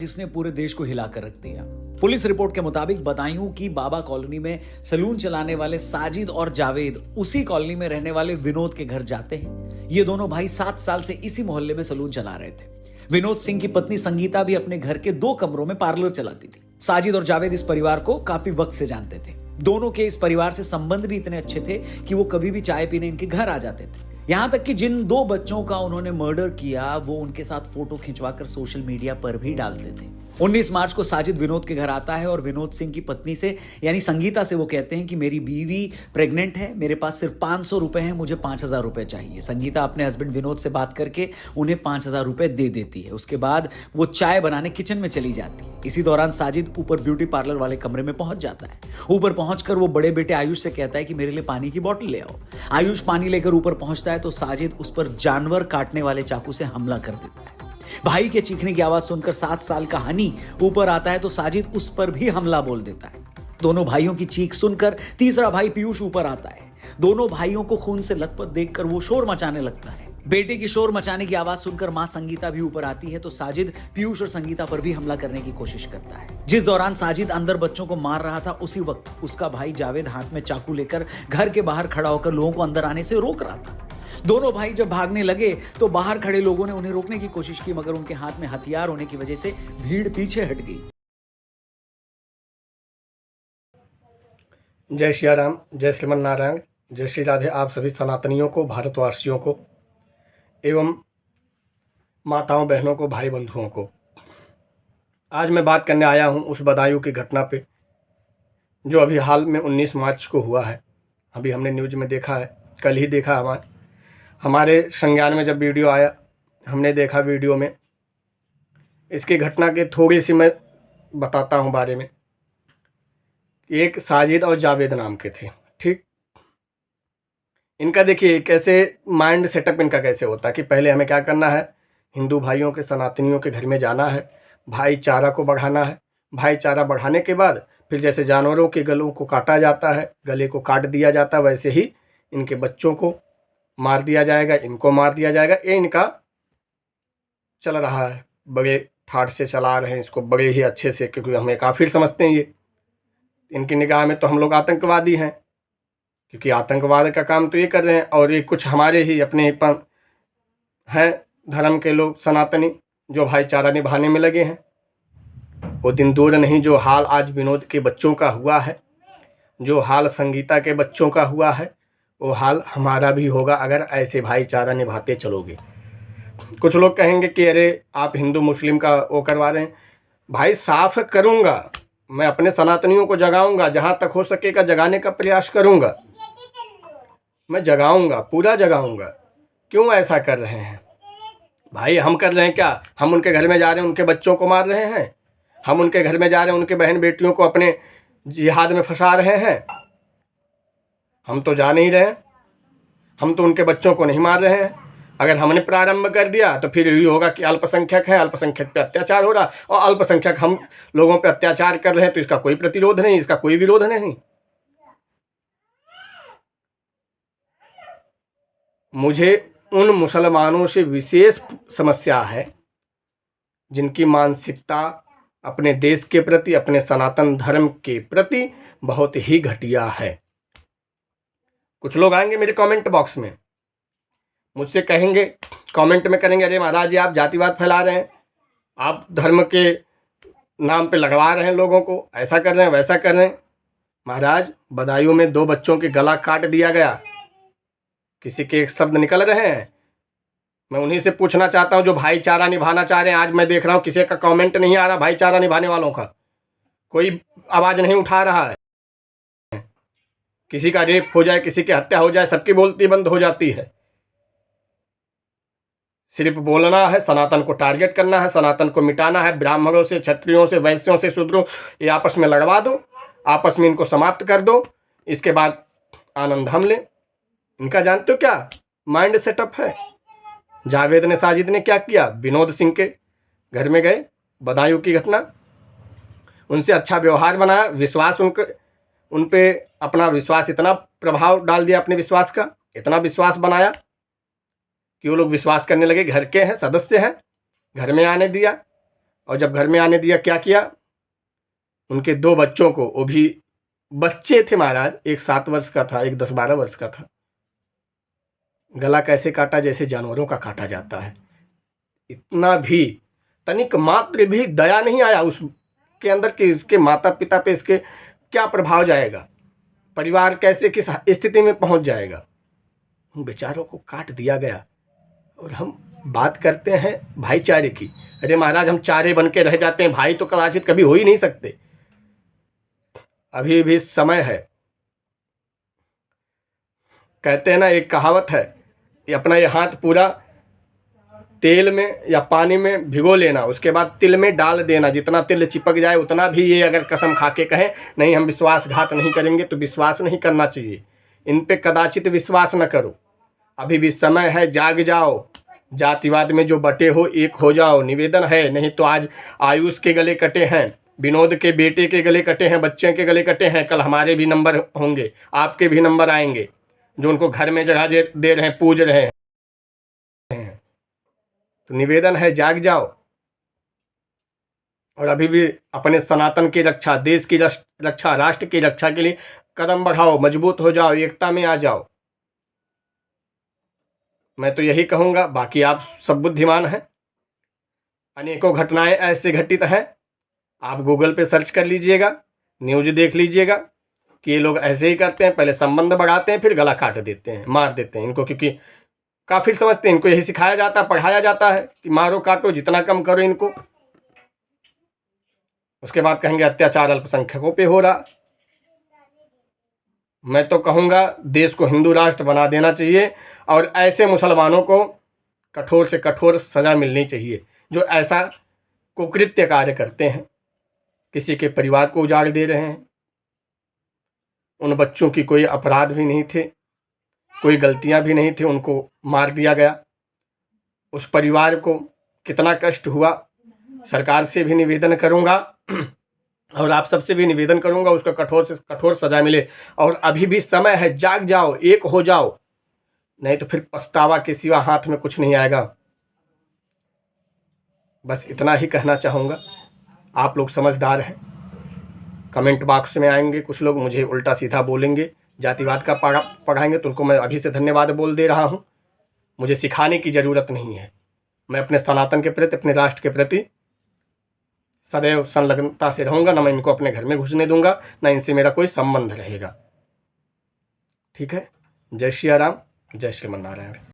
जिसने पूरे देश को हिलाकर रख दिया। पुलिस रिपोर्ट के मुताबिक बदायूं की बाबा कॉलोनी में सलून चलाने वाले साजिद और जावेद उसी कॉलोनी में रहने वाले विनोद के घर जाते हैं। ये दोनों भाई 7 साल से इसी मोहल्ले में सलून चला रहे थे। विनोद सिंह की पत्नी संगीता भी अपने घर के 2 कमरों में पार्लर चलाती थी। साजिद और जावेद इस परिवार को काफी वक्त से जानते थे। दोनों के इस परिवार से संबंध भी इतने अच्छे थे कि वो कभी भी चाय पीने इनके घर आ जाते थे। यहां तक कि जिन 2 बच्चों का उन्होंने मर्डर किया वो उनके साथ फोटो खिंचवाकर सोशल मीडिया पर भी डालते थे। 19 मार्च को साजिद विनोद के घर आता है और विनोद सिंह की पत्नी से यानी संगीता से वो कहते हैं कि मेरी बीवी प्रेग्नेंट है, मेरे पास सिर्फ 500 रुपए हैं, मुझे 5000 रुपए चाहिए। संगीता अपने हस्बैंड विनोद से बात करके उन्हें 5000 रुपए दे देती है। उसके बाद वो चाय बनाने किचन में चली जाती है। इसी दौरान साजिद ऊपर ब्यूटी पार्लर वाले कमरे में पहुंच जाता है। ऊपर पहुंचकर वो बड़े बेटे आयुष से कहता है कि मेरे लिए पानी की बोतल ले आओ। आयुष पानी लेकर ऊपर पहुंचता है तो साजिद उस पर जानवर काटने वाले चाकू से हमला कर देता है। भाई के चीखने की आवाज सुनकर 7 साल का हनी ऊपर आता है तो साजिद उस पर भी हमला बोल देता है। दोनों भाइयों की चीख सुनकर तीसरा भाई पीयूष ऊपर आता है। दोनों भाइयों को खून से लथपथ देखकर वो शोर मचाने लगता है। बेटे की शोर मचाने की आवाज सुनकर मां संगीता भी ऊपर आती है तो साजिद पीयूष और संगीता पर भी हमला करने की कोशिश करता है। जिस दौरान साजिद अंदर बच्चों को मार रहा था उसी वक्त उसका भाई जावेद हाथ में चाकू लेकर घर के बाहर खड़ा होकर लोगों को अंदर आने से रोक रहा था। दोनों भाई जब भागने लगे तो बाहर खड़े लोगों ने उन्हें रोकने की कोशिश की, मगर उनके हाथ में हथियार होने की वजह से भीड़ पीछे हट गई। जय श्री राम, जय श्रीमन नारायण, जय श्री राधे। आप सभी सनातनियों को, भारतवासियों को एवं माताओं बहनों को, भाई बंधुओं को आज मैं बात करने आया हूं उस बदायूं की घटना पे जो अभी हाल में 19 मार्च को हुआ है। अभी हमने न्यूज़ में देखा है, कल ही देखा हमारे संज्ञान में जब वीडियो आया हमने देखा। वीडियो में इसकी घटना के थोड़ी सी मैं बताता हूं बारे में। एक साजिद और जावेद नाम के थे, ठीक। इनका देखिए कैसे माइंड सेटअप इनका कैसे होता है कि पहले हमें क्या करना है, हिंदू भाइयों के, सनातनियों के घर में जाना है, भाईचारा को बढ़ाना है। भाईचारा बढ़ाने के बाद फिर जैसे जानवरों के गलों को काटा जाता है, गले को काट दिया जाता है, वैसे ही इनके बच्चों को मार दिया जाएगा, इनको मार दिया जाएगा। ये इनका चल रहा है, बड़े ठाठ से चला रहे हैं इसको, बड़े ही अच्छे से, क्योंकि हमें काफिर समझते हैं ये। इनकी निगाह में तो हम लोग आतंकवादी हैं, क्योंकि आतंकवाद का काम तो ये कर रहे हैं। और ये कुछ हमारे ही अपने हैं धर्म के लोग, सनातनी, जो भाईचारा निभाने में लगे हैं। वो दिन दूर नहीं जो हाल आज विनोद के बच्चों का हुआ है, जो हाल संगीता के बच्चों का हुआ है, वो हाल हमारा भी होगा अगर ऐसे भाईचारा निभाते चलोगे। कुछ लोग कहेंगे कि अरे आप हिंदू मुस्लिम का वो करवा रहे हैं। भाई साफ करूँगा, मैं अपने सनातनियों को जगाऊंगा, जहाँ तक हो सकेगा जगाने का प्रयास करूँगा। मैं जगाऊंगा, पूरा जगाऊंगा। क्यों ऐसा कर रहे हैं भाई? हम कर रहे हैं क्या? हम उनके घर में जा रहे हैं, उनके बच्चों को मार रहे हैं। हम उनके घर में जा रहे हैं, उनके बहन बेटियों को अपने जिहाद में फंसा रहे हैं। हम तो जा नहीं रहे, हम तो उनके बच्चों को नहीं मार रहे हैं। अगर हमने प्रारंभ कर दिया तो फिर यही होगा कि अल्पसंख्यक है, अल्पसंख्यक पे अत्याचार हो रहा, और अल्पसंख्यक हम लोगों पे अत्याचार कर रहे हैं तो इसका कोई प्रतिरोध नहीं, इसका कोई विरोध नहीं। मुझे उन मुसलमानों से विशेष समस्या है जिनकी मानसिकता अपने देश के प्रति, अपने सनातन धर्म के प्रति बहुत ही घटिया है। कुछ लोग आएंगे मेरे कमेंट बॉक्स में, मुझसे कहेंगे, कमेंट में करेंगे, अरे महाराज जी आप जातिवाद फैला रहे हैं, आप धर्म के नाम पे लगवा रहे हैं लोगों को, ऐसा कर रहे हैं, वैसा कर रहे हैं। महाराज बदायूं में 2 बच्चों के गला काट दिया गया, किसी के एक शब्द निकल रहे हैं। मैं उन्हीं से पूछना चाहता हूं जो भाईचारा निभाना चाह रहे हैं। आज मैं देख रहा हूं किसी का कमेंट नहीं आ रहा भाईचारा निभाने वालों का, कोई आवाज़ नहीं उठा रहा है। किसी का रेप हो जाए, किसी की हत्या हो जाए, सबकी बोलती बंद हो जाती है। सिर्फ बोलना है, सनातन को टारगेट करना है, सनातन को मिटाना है। ब्राह्मणों से, क्षत्रियों से, वैश्यों से, शूद्रों, ये आपस में लड़वा दो, आपस में इनको समाप्त कर दो, इसके बाद आनंद हम लें। इनका जानते हो क्या माइंड सेटअप है? जावेद ने, साजिद ने क्या किया? विनोद सिंह के घर में गए, बदायूं की घटना, उनसे अच्छा व्यवहार बनाया, विश्वास उन पे अपना विश्वास, इतना प्रभाव डाल दिया अपने विश्वास का, इतना विश्वास बनाया कि वो लोग विश्वास करने लगे घर के हैं, सदस्य हैं, घर में आने दिया। और जब घर में आने दिया क्या किया, उनके 2 बच्चों को, वो भी बच्चे थे महाराज, एक 7 वर्ष का था, एक 10-12 वर्ष का था, गला कैसे काटा, जैसे जानवरों का काटा जाता है। इतना भी तनिक मात्र भी दया नहीं आया उसके अंदर कि इसके माता पिता पे इसके क्या प्रभाव जाएगा, परिवार कैसे किस स्थिति में पहुंच जाएगा। उन बेचारों को काट दिया गया। और हम बात करते हैं भाईचारे की, अरे महाराज हम चारे बन के रह जाते हैं, भाई तो कदाचित कभी हो ही नहीं सकते। अभी भी समय है। कहते हैं ना, एक कहावत है, ये अपना ये हाथ पूरा तेल में या पानी में भिगो लेना, उसके बाद तिल में डाल देना, जितना तिल चिपक जाए उतना भी ये अगर कसम खा के कहें नहीं हम विश्वासघात नहीं करेंगे, तो विश्वास नहीं करना चाहिए। इन पे कदाचित विश्वास न करो। अभी भी समय है, जाग जाओ। जातिवाद में जो बटे हो एक हो जाओ, निवेदन है। नहीं तो आज आयुष के गले कटे हैं, विनोद के बेटे के गले कटे हैं, बच्चे के गले कटे हैं, कल हमारे भी नंबर होंगे, आपके भी नंबर आएंगे, जो उनको घर में जगह दे रहे हैं, पूज रहे हैं। तो निवेदन है, जाग जाओ। और अभी भी अपने सनातन की रक्षा, देश की रक्षा, राष्ट्र की रक्षा के लिए कदम बढ़ाओ, मजबूत हो जाओ, एकता में आ जाओ। मैं तो यही कहूँगा, बाकी आप सब बुद्धिमान हैं। अनेकों घटनाएं ऐसे घटित हैं, आप गूगल पे सर्च कर लीजिएगा, न्यूज देख लीजिएगा कि ये लोग ऐसे ही करते हैं, पहले संबंध बढ़ाते हैं, फिर गला काट देते हैं, मार देते हैं इनको, क्योंकि काफिर समझते हैं, इनको यही सिखाया जाता है, पढ़ाया जाता है कि मारो काटो, जितना कम करो इनको। उसके बाद कहेंगे अत्याचार अल्पसंख्यकों पे हो रहा। मैं तो कहूँगा देश को हिंदू राष्ट्र बना देना चाहिए और ऐसे मुसलमानों को कठोर से कठोर सज़ा मिलनी चाहिए जो ऐसा कुकृत्य कार्य करते हैं, किसी के परिवार को उजाड़ दे रहे हैं। उन बच्चों की कोई अपराध भी नहीं थे, कोई गलतियां भी नहीं थी, उनको मार दिया गया। उस परिवार को कितना कष्ट हुआ। सरकार से भी निवेदन करूंगा और आप सबसे भी निवेदन करूंगा, उसका कठोर से कठोर सजा मिले। और अभी भी समय है, जाग जाओ, एक हो जाओ, नहीं तो फिर पछतावा के सिवा हाथ में कुछ नहीं आएगा। बस इतना ही कहना चाहूँगा। आप लोग समझदार हैं। कमेंट बॉक्स में आएंगे कुछ लोग, मुझे उल्टा सीधा बोलेंगे, जातिवाद का पढ़ाएंगे, तो उनको मैं अभी से धन्यवाद बोल दे रहा हूँ। मुझे सिखाने की ज़रूरत नहीं है। मैं अपने सनातन के प्रति, अपने राष्ट्र के प्रति सदैव संलग्नता से रहूँगा। ना मैं इनको अपने घर में घुसने दूंगा, ना इनसे मेरा कोई संबंध रहेगा। ठीक है। जय श्री राम, जय श्रीमन नारायण।